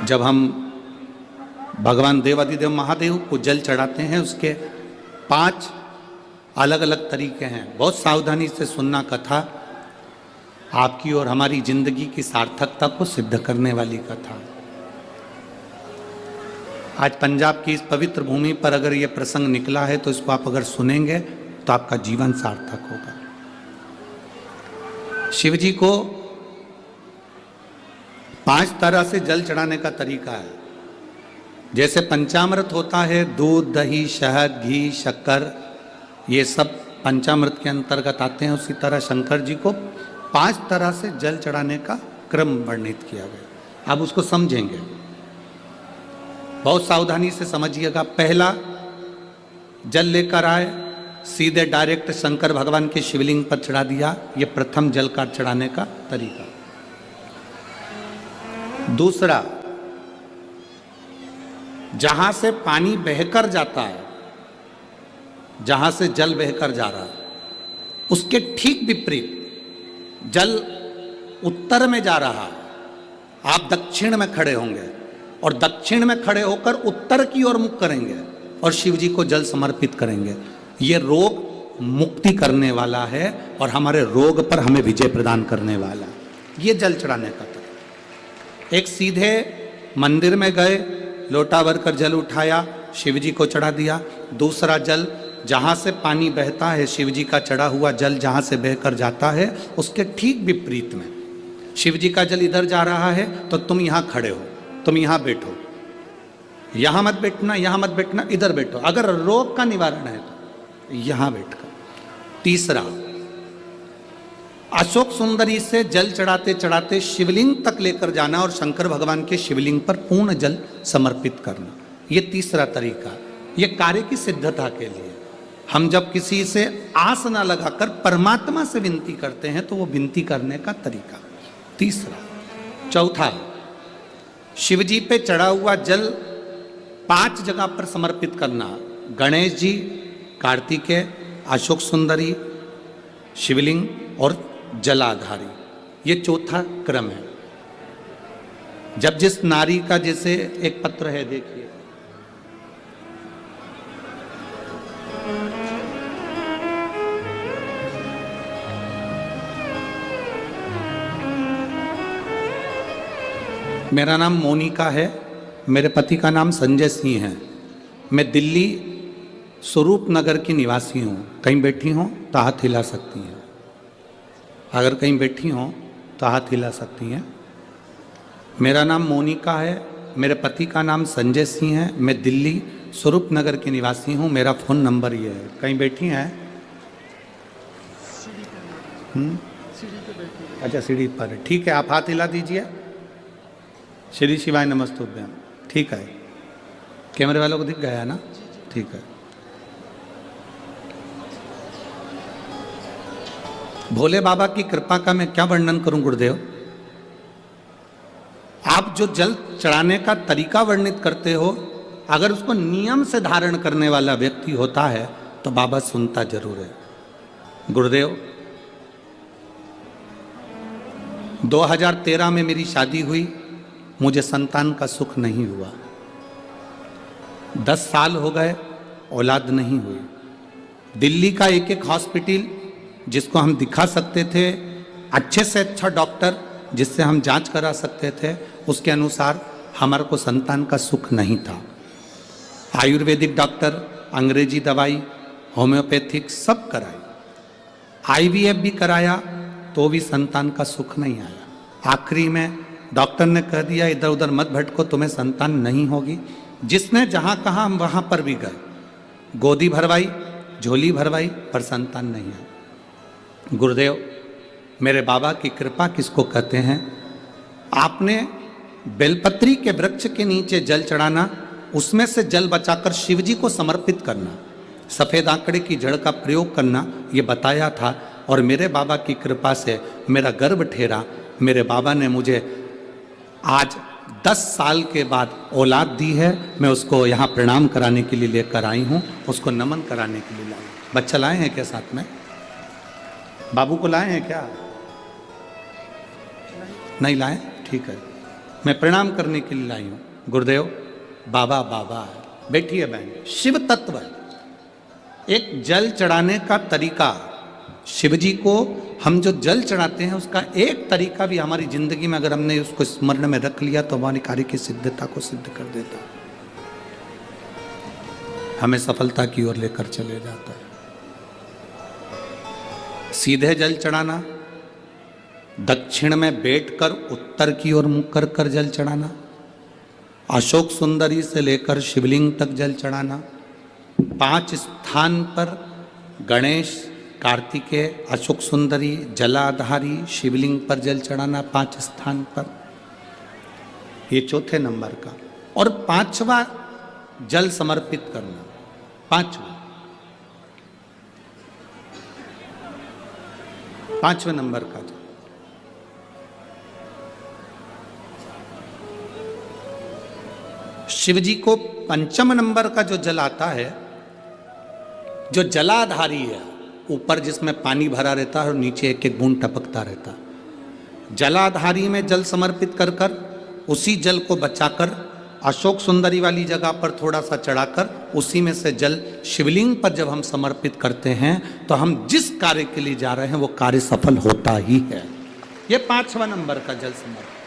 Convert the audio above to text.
जब हम भगवान देवाधिदेव महादेव को जल चढ़ाते हैं, उसके 5 अलग अलग तरीके हैं। बहुत सावधानी से सुनना कथा, आपकी और हमारी जिंदगी की सार्थकता को सिद्ध करने वाली कथा। आज पंजाब की इस पवित्र भूमि पर अगर ये प्रसंग निकला है तो इसको आप अगर सुनेंगे तो आपका जीवन सार्थक होगा। शिव जी को 5 तरह से जल चढ़ाने का तरीका है। जैसे पंचामृत होता है, दूध, दही, शहद, घी, शक्कर, ये सब पंचामृत के अंतर्गत आते हैं। उसी तरह शंकर जी को 5 तरह से जल चढ़ाने का क्रम वर्णित किया गया। अब उसको समझेंगे, बहुत सावधानी से समझिएगा। पहला, जल लेकर आए, सीधे डायरेक्ट शंकर भगवान के शिवलिंग पर चढ़ा दिया। ये प्रथम जल का चढ़ाने का तरीका। दूसरा, जहां से पानी बहकर जाता है, जहां से जल बहकर जा रहा है, उसके ठीक विपरीत जल उत्तर में जा रहा है, आप दक्षिण में खड़े होंगे और दक्षिण में खड़े होकर उत्तर की ओर मुख करेंगे और शिव जी को जल समर्पित करेंगे। ये रोग मुक्ति करने वाला है और हमारे रोग पर हमें विजय प्रदान करने वाला। ये जल चढ़ाने का तरीका। एक, सीधे मंदिर में गए, लोटा भरकर जल उठाया, शिव जी को चढ़ा दिया। दूसरा, जल जहाँ से पानी बहता है, शिव जी का चढ़ा हुआ जल जहाँ से बहकर जाता है, उसके ठीक विपरीत में शिव जी का जल इधर जा रहा है तो तुम यहाँ खड़े हो, तुम यहाँ बैठो, यहाँ मत बैठना, यहाँ मत बैठना, इधर बैठो। अगर रोग का निवारण है तो यहाँ बैठकर। तीसरा, अशोक सुंदरी से जल चढ़ाते चढ़ाते शिवलिंग तक लेकर जाना और शंकर भगवान के शिवलिंग पर पूर्ण जल समर्पित करना। ये तीसरा तरीका। ये कार्य की सिद्धता के लिए। हम जब किसी से आस ना लगाकर परमात्मा से विनती करते हैं तो वो विनती करने का तरीका। तीसरा। चौथा, शिव जी पे चढ़ा हुआ जल 5 जगह पर समर्पित करना। गणेश जी, कार्तिकेय, अशोक सुंदरी, शिवलिंग और जलाधारी। ये चौथा क्रम है। जब जिस नारी का, जैसे एक पत्र है, देखिए, मेरा नाम मोनिका है, मेरे पति का नाम संजय सिंह है। मैं दिल्ली स्वरूप नगर की निवासी हूँ। कहीं बैठी हों तो हाथ हिला सकती हैं। अगर कहीं बैठी हों तो हाथ हिला सकती हैं। मेरा नाम मोनिका है, मेरे पति का नाम संजय सिंह है। मैं दिल्ली स्वरूप नगर की निवासी हूँ। मेरा फ़ोन नंबर ये है। कहीं बैठी हैं? अच्छा, सीढ़ी पर है। ठीक है, आप हाथ हिला दीजिए। श्री शिवाय नमस्तुभ्यम। ठीक है, कैमरे वालों को दिख गया है ना? ठीक है। भोले बाबा की कृपा का मैं क्या वर्णन करूं गुरुदेव। आप जो जल चढ़ाने का तरीका वर्णित करते हो, अगर उसको नियम से धारण करने वाला व्यक्ति होता है तो बाबा सुनता जरूर है। गुरुदेव, 2013 में मेरी शादी हुई, मुझे संतान का सुख नहीं हुआ। 10 साल हो गए, औलाद नहीं हुई। दिल्ली का एक एक हॉस्पिटल जिसको हम दिखा सकते थे, अच्छे से अच्छा डॉक्टर जिससे हम जांच करा सकते थे, उसके अनुसार हमारे को संतान का सुख नहीं था। आयुर्वेदिक डॉक्टर, अंग्रेजी दवाई, होम्योपैथिक सब कराई, IVF भी कराया तो भी संतान का सुख नहीं आया। आखिरी में डॉक्टर ने कह दिया, इधर उधर मत भटको, तुम्हें संतान नहीं होगी। जिसने जहाँ कहा हम वहाँ पर भी गए, गोदी भरवाई, झोली भरवाई, पर संतान नहीं आई। गुरुदेव, मेरे बाबा की कृपा किसको कहते हैं? आपने बेलपत्री के वृक्ष के नीचे जल चढ़ाना, उसमें से जल बचाकर शिव जी को समर्पित करना, सफ़ेद आंकड़े की जड़ का प्रयोग करना, ये बताया था। और मेरे बाबा की कृपा से मेरा गर्भ ठेरा। मेरे बाबा ने मुझे आज 10 साल के बाद औलाद दी है। मैं उसको यहाँ प्रणाम कराने के लिए लेकर आई हूँ, उसको नमन कराने के लिए लाई। बच्चा लाए हैं क्या साथ में? बाबू को लाए हैं क्या? नहीं लाए? ठीक है। मैं प्रणाम करने के लिए लाई हूं। गुरुदेव बाबा बाबा है। बैठिए बहन। शिव तत्व है। एक जल चढ़ाने का तरीका, शिव जी को हम जो जल चढ़ाते हैं उसका एक तरीका भी हमारी जिंदगी में अगर हमने उसको स्मरण में रख लिया तो हमारी कार्य की सिद्धता को सिद्ध कर देता है, हमें सफलता की ओर लेकर चले जाता है। सीधे जल चढ़ाना, दक्षिण में बैठकर उत्तर की ओर मुख कर कर जल चढ़ाना, अशोक सुंदरी से लेकर शिवलिंग तक जल चढ़ाना, 5 स्थान पर गणेश, कार्तिकेय, अशोक सुंदरी, जलाधारी, शिवलिंग पर जल चढ़ाना 5 स्थान पर, ये चौथे नंबर का। और 5वां जल समर्पित करना, 5वें नंबर का जल। शिव जी को 5वें नंबर का जो जल आता है, जो जलाधारी है, ऊपर जिसमें पानी भरा रहता है और नीचे एक एक बूंद टपकता रहता है, जलाधारी में जल समर्पित कर कर उसी जल को बचाकर अशोक सुंदरी वाली जगह पर थोड़ा सा चढ़ाकर उसी में से जल शिवलिंग पर जब हम समर्पित करते हैं तो हम जिस कार्य के लिए जा रहे हैं वो कार्य सफल होता ही है। ये 5वां नंबर का जल समर्पण।